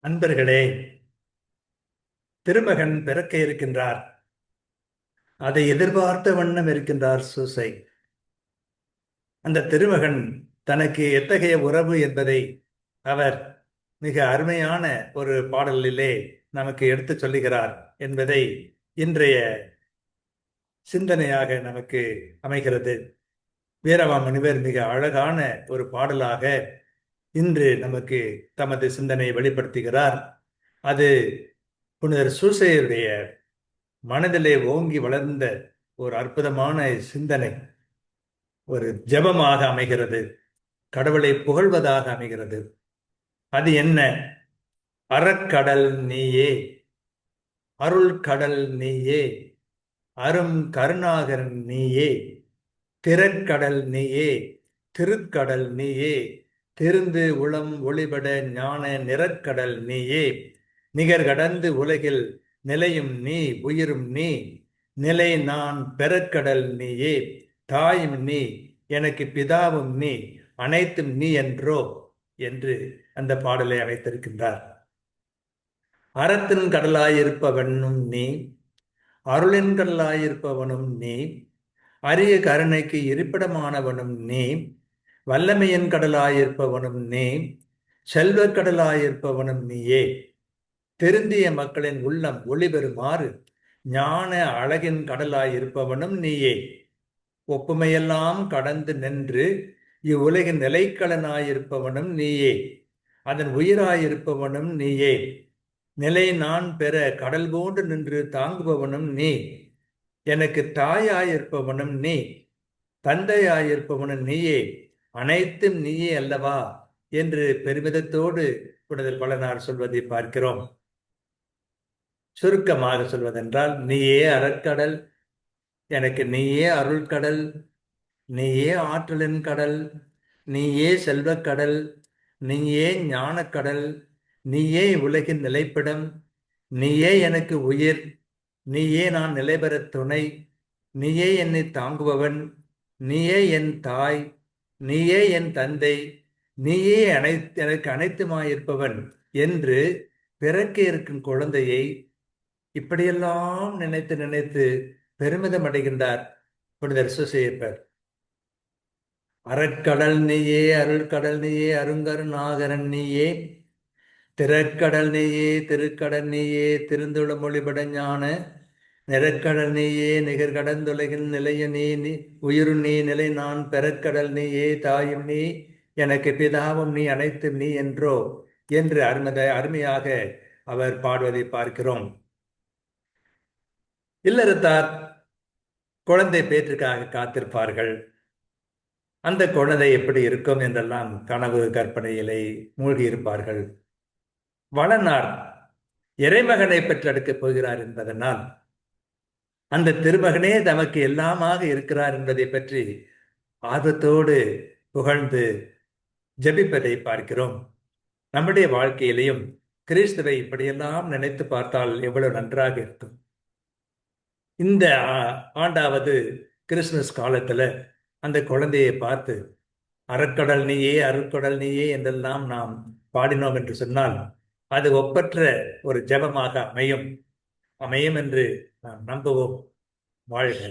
அன்பர்களே, திருமகன் பிறக்க இருக்கின்றார். அதை எதிர்பார்த்த வண்ணம் இருக்கின்றார் சூசை. அந்த திருமகன் தனக்கு எத்தகைய உறவு என்பதை அவர் மிக அருமையான ஒரு பாடலிலே நமக்கு எடுத்து சொல்லுகிறார் என்பதை இன்றைய சிந்தனையாக நமக்கு அமைகிறது. வீரமாமுனிவர் மிக அழகான ஒரு பாடலாக இன்று நமக்கு தமது சிந்தனையை வெளிப்படுத்துகிறார். அது புனிதர் சூசையுடைய மனதிலே ஓங்கி வளர்ந்த ஒரு அற்புதமான சிந்தனை, ஒரு ஜெபமாக அமைகிறது, கடவுளை புகழ்வதாக அமைகிறது. அது என்ன? அறக்கடல் நீயே, அருள் கடல் நீயே, அரும் கருணாகரன் நீயே, திறற்கடல் நீயே, திருக்கடல் நீயே, திருந்து உளம் ஒளிபட ஞான நிறக்கடல் நீயே, நிகர் கடந்து உலகில் நிலையும் நீ, உயிரும் நீ, நிலை நான் பெறக்கடல் நீயே, தாயும் நீ, எனக்கு பிதாவும் நீ, அனைத்தும் நீ என்றோ என்று அந்த பாடலை அமைத்திருக்கின்றார். அறத்தின் கடலாயிருப்பவனும் நீ, அருளின் கடலாயிருப்பவனும் நீ, அரிய கருணைக்கு இருப்பிடமானவனும் நீ, வல்லமையின் கடலாயிருப்பவனும் நீ, செல்வக் கடலாயிருப்பவனும் நீயே, திருந்திய மக்களின் உள்ளம் ஒளிபெறுமாறு ஞான அழகின் கடலாயிருப்பவனும் நீயே, ஒப்புமையெல்லாம் கடந்து நின்று இவ்வுலகின் நிலைக்களனாயிருப்பவனும் நீயே, அதன் உயிராயிருப்பவனும் நீயே, நிலை நான் பெற கடல் போன்று நின்று தாங்குபவனும் நீ, எனக்கு தாயாயிருப்பவனும் நீ, தந்தையாயிருப்பவனும் நீயே, அனைத்தும் நீயே அல்லவா என்று பெருமிதத்தோடு புனிதர் பலனார் சொல்வதை பார்க்கிறோம். சுருக்கமாக சொல்வதென்றால், நீயே அறக்கடல், எனக்கு நீயே அருள்கடல், நீயே ஆற்றலின் கடல், நீயே செல்வக்கடல், நீயே ஞானக்கடல், நீயே உலகின் நிலைப்பிடம், நீயே எனக்கு உயிர், நீயே நான் நிலைபெற துணை, நீயே என்னை தாங்குபவன், நீயே என் தாய், நீயே என் தந்தை, நீயே எனக்கு அனைத்துமாயிருப்பவன் என்று பிறக்க இருக்கும் குழந்தையை இப்படியெல்லாம் நினைத்து நினைத்து பெருமிதம் அடைகின்றார் புனிதர் சூசையப்பர். அறக்கடல் நீயே, அருள்கடல் நீயே, அருங்கருணாகரன் நீயே, திறக்கடல் நீயே, திருக்கடல் நீயே, திருந்துள மொழிபட ஞான நிறக்கடல் நீயே, நிகர் கடந்துலகின் நிலைய நீ, உயிரு நீ, நிலை நான் பெறக்கடல் நீயே, தாயும் நீ, எனக்கு பிதாவும் நீ, அனைத்தும் நீ என்றோ என்று அருமையாக அவர் பாடுவதை பார்க்கிறோம். இல்லறத்தார் குழந்தை பேற்றுக்காக காத்திருப்பார்கள். அந்த குழந்தை எப்படி இருக்கும் என்றெல்லாம் கனவு கற்பனையிலே மூழ்கி இருப்பார்கள். வளனார் இறைமகனை பெற்றெடுக்கப் போகிறார் என்பதனால் அந்த திருமகனே தமக்கு எல்லாமாக இருக்கிறார் என்பதை பற்றி ஆர்வத்தோடு புகழ்ந்து ஜெபிப்பதை பார்க்கிறோம். நம்முடைய வாழ்க்கையிலையும் கிறிஸ்துவை இப்படியெல்லாம் நினைத்து பார்த்தால் எவ்வளவு நன்றாக இருக்கும். இந்த ஆண்டாவது கிறிஸ்துமஸ் காலத்துல அந்த குழந்தையை பார்த்து அறக்கடல் நீயே, அருட்கடல் நீயே என்றெல்லாம் நாம் பாடினோம் என்று சொன்னால் அது ஒப்பற்ற ஒரு ஜெபமாக அமையும் என்று நாம் நம்புவோம். வாழ்க.